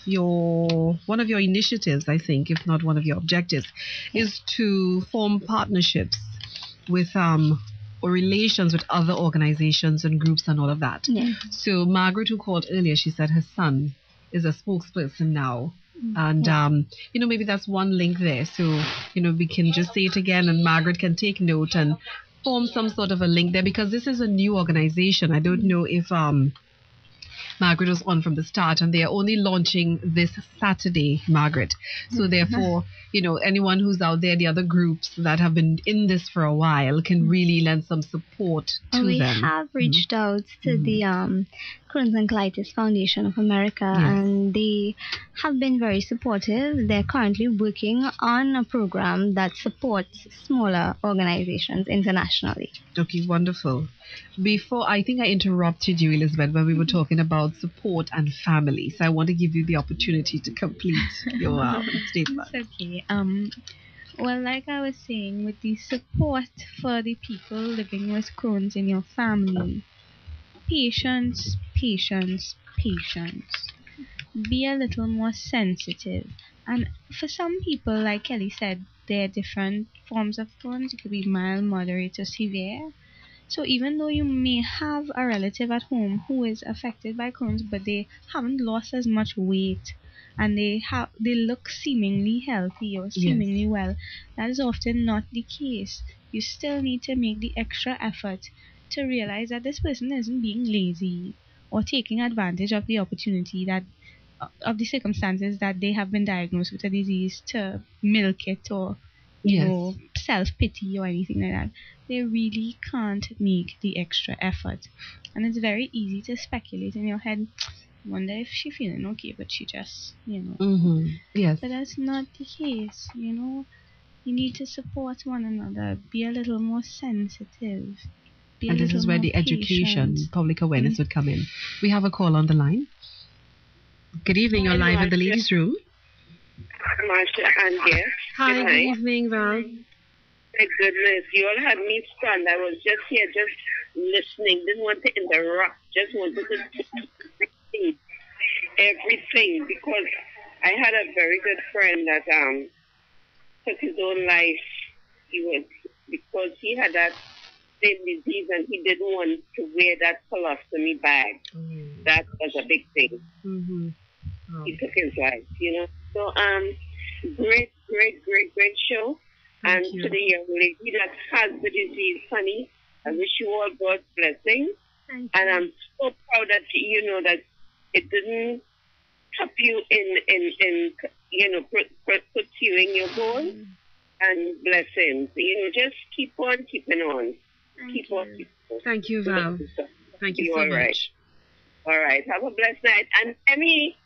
one of your initiatives, I think, if not one of your objectives, is to form partnerships with or relations with other organizations and groups and all of that. So Margaret, who called earlier, she said her son is a spokesperson now. And, you know, maybe that's one link there. So, you know, we can just say it again and Margaret can take note and form some sort of a link there, because this is a new organization. I don't know if Margaret was on from the start, and they are only launching this Saturday, Margaret. So therefore, you know, anyone who's out there, the other groups that have been in this for a while can really lend some support to them. We have reached out to the Crohn's and Colitis Foundation of America, and they have been very supportive. They're currently working on a program that supports smaller organizations internationally. Okay, wonderful. Before, I think I interrupted you, Elizabeth, when we were talking about support and family. So I want to give you the opportunity to complete your statement. It's okay. Well, like I was saying, with the support for the people living with Crohn's in your family, patience, patience, patience. Be a little more sensitive. And for some people, like Kelly said, there are different forms of Crohn's. It could be mild, moderate, or severe. So even though you may have a relative at home who is affected by Crohn's, but they haven't lost as much weight, and they look seemingly healthy or seemingly well, that is often not the case. You still need to make the extra effort to realize that this person isn't being lazy or taking advantage of the opportunity that of the circumstances that they have been diagnosed with a disease to milk it or you know, self-pity or anything like that. They really can't make the extra effort. And it's very easy to speculate in your head, wonder if she's feeling okay, but she just, you know. Yes. But that's not the case, you know. You need to support one another. Be a little more sensitive. And this is where the education, public awareness would come in. We have a call on the line. Good evening, you're live in the ladies' room. Marsha and yes. Hi, good evening, Val. My goodness, you all had me stunned. I was just here, just listening. Didn't want to interrupt. Just wanted to see everything because I had a very good friend that took his own life. Because he had that same disease and he didn't want to wear that colostomy bag. That was a big thing. He took his life, you know. So great show. And to the young lady that has the disease, honey, I wish you all God's blessing. And I'm so proud that you know that it didn't stop you in you know, pursuing your goal. And blessings. You know, just keep on keeping on. Keep on. Thank you, Val. Thank you so much. All right. Have a blessed night. And Emmy,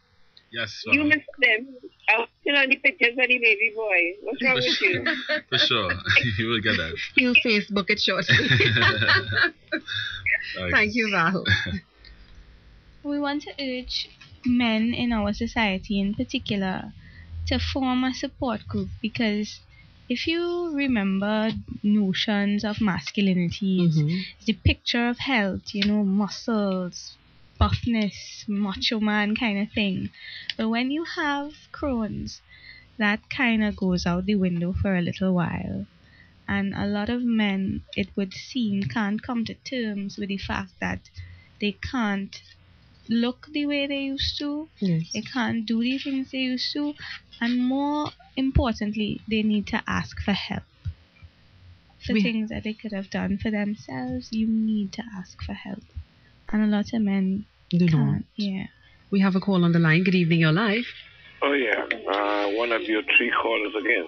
yes, you missed them. I was still on the pictures of the baby boy. What's wrong with you? For sure. You will get that. He'll Facebook it shortly. Thank you, Val. We want to urge men in our society in particular to form a support group because if you remember notions of masculinity, it's the picture of health, you know, muscles, buffness, macho man kind of thing. But when you have Crohn's, that kind of goes out the window for a little while. And a lot of men, it would seem, can't come to terms with the fact that they can't look the way they used to. They can't do the things they used to. And more importantly, they need to ask for help. For things that they could have done for themselves, you need to ask for help. And a lot of men can't. Yeah. We have a call on the line. Good evening, you're live. Oh, yeah. One of your three callers again.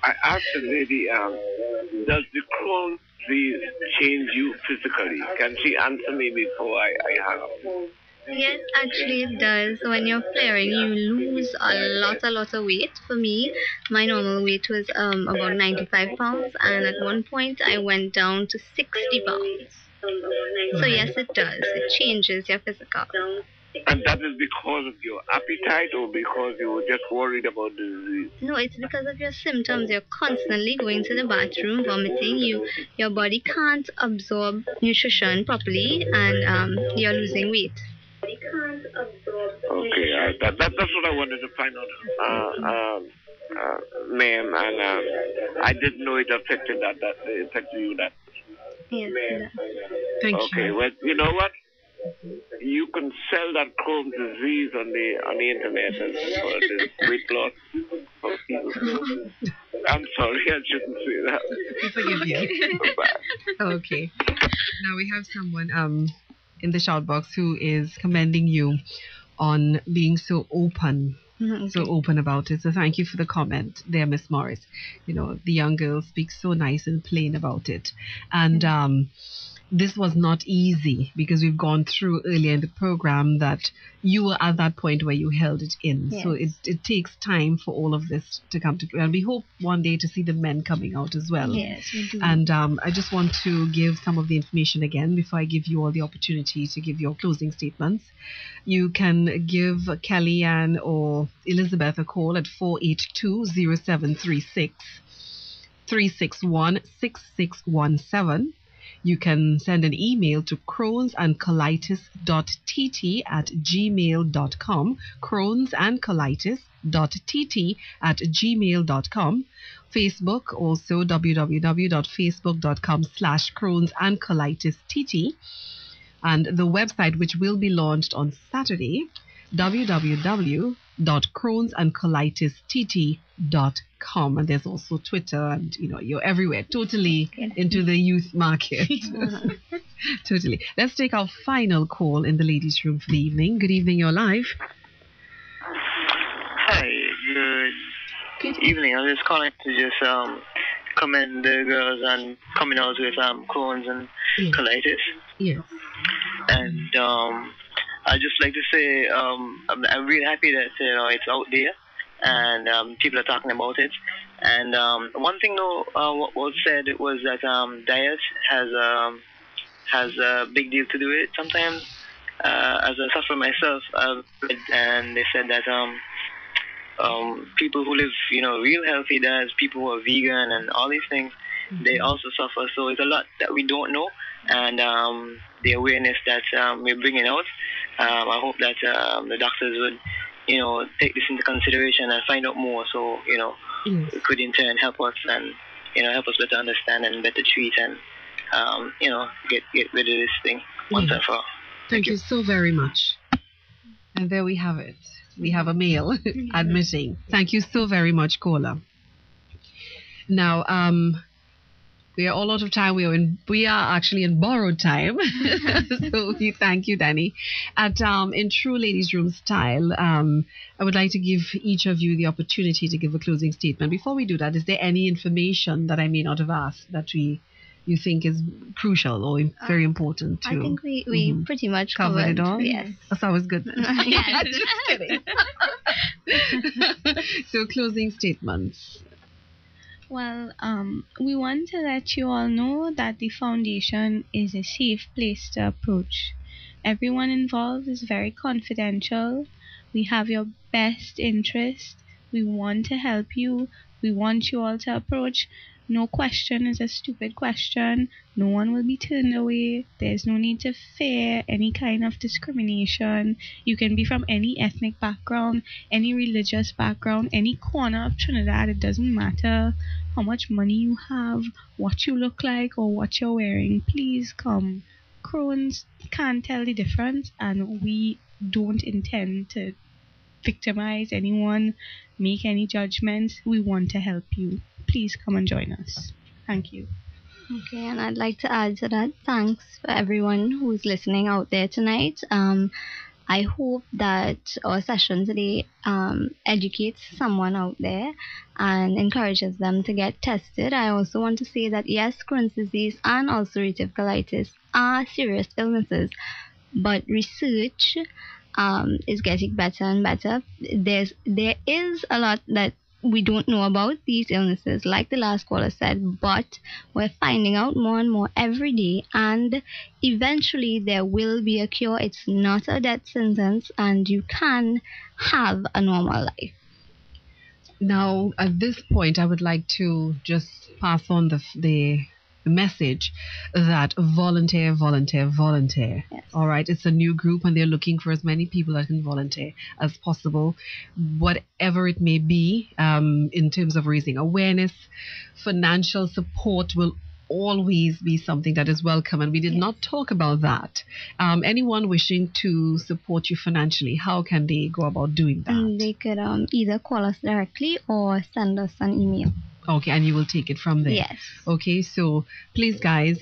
I asked the lady, does the Crohn's disease change you physically? Can she answer me before I hang up? Yes, actually it does. When you're flaring, you lose a lot of weight. For me, my normal weight was about 95 pounds, and at one point I went down to 60 pounds. So yes, it does. It changes your physical. And that is because of your appetite or because you were just worried about the disease? No, it's because of your symptoms. You're constantly going to the bathroom, vomiting. Your body can't absorb nutrition properly, and you're losing weight. Okay, that's what I wanted to find out, ma'am, and I didn't know it affected it affected you that. Yes. Thank you. Okay, well, you know what? You can sell that Crohn's disease on the internet and for this weight loss. I'm sorry, I shouldn't say that. We forgive you. Okay. Now we have someone in the shout box who is commending you on being so open. So open about it. So thank you for the comment there, Miss Morris. You know, the young girl speaks so nice and plain about it. And this was not easy because we've gone through earlier in the program that you were at that point where you held it in. Yes. So it takes time for all of this to come together. And we hope one day to see the men coming out as well. Yes, we do. And I just want to give some of the information again before I give you all the opportunity to give your closing statements. You can give Kelly Ann or Elizabeth a call at 482-0736, 361-6617. You can send an email to crohnsandcolitis.tt@gmail.com, crohnsandcolitis.tt@gmail.com. Facebook, also www.facebook.com/crohnsandcolitis.tt. And the website, which will be launched on Saturday, www.crohnsandcolitis.tt.com. And there's also Twitter, and you're everywhere, totally into the youth market. Totally. Let's take our final call in the ladies' room for the evening. Good evening, you're live. Hi, good evening. I'm just calling to just commend the girls on coming out with Crohn's and colitis. Yes. And I just like to say I'm really happy that it's out there and people are talking about it. And one thing though, what was said was that diet has a big deal to do with it. Sometimes, as a sufferer myself, I've read and they said that people who live real healthy diets, people who are vegan and all these things, they also suffer. So it's a lot that we don't know, and the awareness that we're bringing out. I hope that the doctors would, take this into consideration and find out more. So it could in turn help us and help us better understand and better treat and get rid of this thing once and for all. Thank you so very much. And there we have it. We have a male admitting. Thank you so very much, caller. Now, we are all out of time. We are actually in borrowed time. So we thank you, Danny. In true ladies' room style, I would like to give each of you the opportunity to give a closing statement. Before we do that, is there any information that I may not have asked that you think is crucial or very important to? I think we pretty much covered it all. Yes. That's always good. Yes. Just kidding. So closing statements. Well, we want to let you all know that the foundation is a safe place to approach. Everyone involved is very confidential. We have your best interest. We want to help you. We want you all to approach. No question is a stupid question. No one will be turned away. There's no need to fear any kind of discrimination. You can be from any ethnic background, any religious background, any corner of Trinidad. It doesn't matter how much money you have, what you look like, or what you're wearing. Please come. Crohn's can't tell the difference, and we don't intend to victimize anyone, make any judgments. We want to help you. Please come and join us. Thank you. Okay, and I'd like to add to that, thanks for everyone who's listening out there tonight. I hope that our session today educates someone out there and encourages them to get tested. I also want to say that yes, Crohn's disease and ulcerative colitis are serious illnesses, but research is getting better and better. There is a lot that we don't know about these illnesses, like the last caller said, but we're finding out more and more every day, and eventually there will be a cure. It's not a death sentence, and you can have a normal life. Now, at this point, I would like to just pass on the message that volunteer. Yes. All right, it's a new group and they're looking for as many people that can volunteer as possible, whatever it may be, in terms of raising awareness. Financial support will always be something that is welcome, and we did not talk about that. Anyone wishing to support you financially, how can they go about doing that? They could either call us directly or send us an email. Okay, and you will take it from there. Yes. Okay, so please, guys,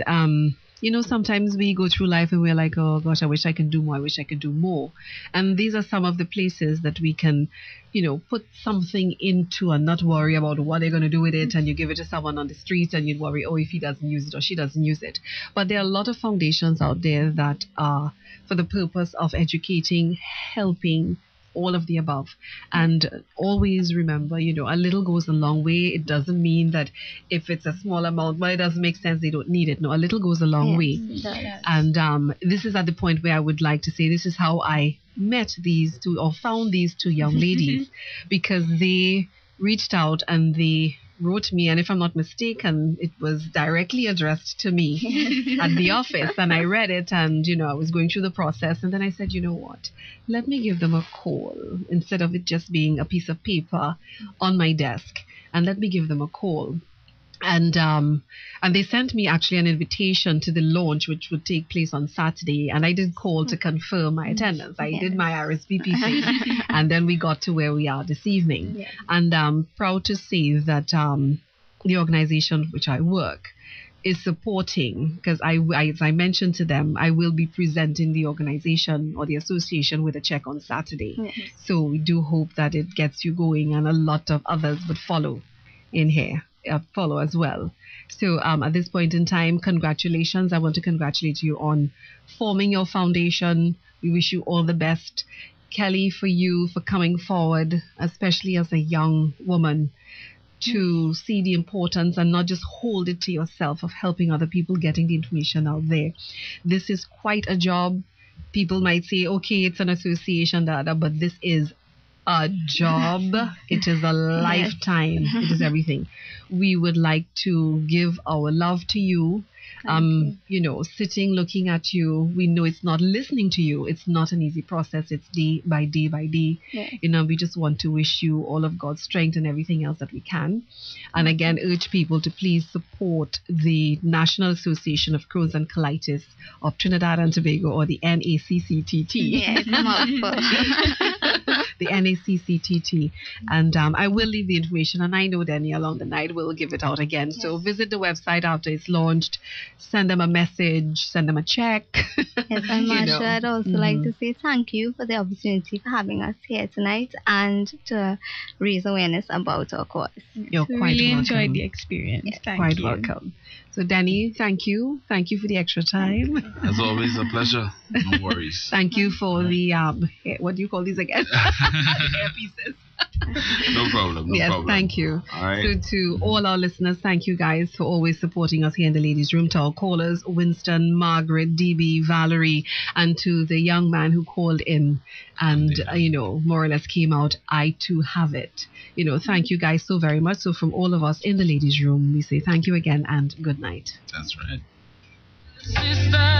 sometimes we go through life and we're like, oh gosh, I wish I could do more. I wish I could do more. And these are some of the places that we can, put something into and not worry about what they're going to do with it. And you give it to someone on the street and you'd worry, oh, if he doesn't use it or she doesn't use it. But there are a lot of foundations out there that are for the purpose of educating, helping, all of the above. And always remember, a little goes a long way. It doesn't mean that if it's a small amount, well, it doesn't make sense, they don't need it. No, a little goes a long way. And this is at the point where I would like to say this is how I met these two or found these two young ladies, because they reached out and they wrote me, and if I'm not mistaken, it was directly addressed to me at the office, and I read it, and I was going through the process, and then I said, you know what, let me give them a call instead of it just being a piece of paper on my desk, and let me give them a call. And they sent me actually an invitation to the launch, which would take place on Saturday. And I did call to confirm my attendance. I did my RSVP thing. And then we got to where we are this evening. Yeah. And I'm proud to say that the organization which I work is supporting, because as I mentioned to them, I will be presenting the organization or the association with a check on Saturday. Yes. So we do hope that it gets you going, and a lot of others would follow in here. Follow as well. So at this point in time, congratulations. I want to congratulate you on forming your foundation. We wish you all the best. Kelly, for you, for coming forward, especially as a young woman, to see the importance and not just hold it to yourself of helping other people, getting the information out there. This is quite a job. People might say, okay, it's an association, but this is a job. It is a lifetime. It is everything. We would like to give our love to you. Sitting, looking at you, we know it's not listening to you. It's not an easy process. It's day by day by day. Yeah. We just want to wish you all of God's strength and everything else that we can. And again, urge people to please support the National Association of Crohn's and Colitis of Trinidad and Tobago, or the NACCTT. Yeah, it's a mouthful. The NACCTT. And I will leave the information, and I know Denny along the night will give it out again. Yes. So visit the website after it's launched, send them a message, send them a check. Yes, and Marsha, I'd also like to say thank you for the opportunity for having us here tonight and to raise awareness about our cause. You're quite really welcome. Enjoyed the experience. Yes. Quite welcome. So Danny, thank you. Thank you for the extra time. As always, a pleasure. No worries. Thank you for the what do you call these again? The earpieces. No problem. No problem. Thank you. All right. So to all our listeners, thank you guys for always supporting us here in the ladies' room. To our callers, Winston, Margaret, DB, Valerie, and to the young man who called in and more or less came out, I too have it. Thank you guys so very much. So from all of us in the ladies' room, we say thank you again and good night. That's right. Sister.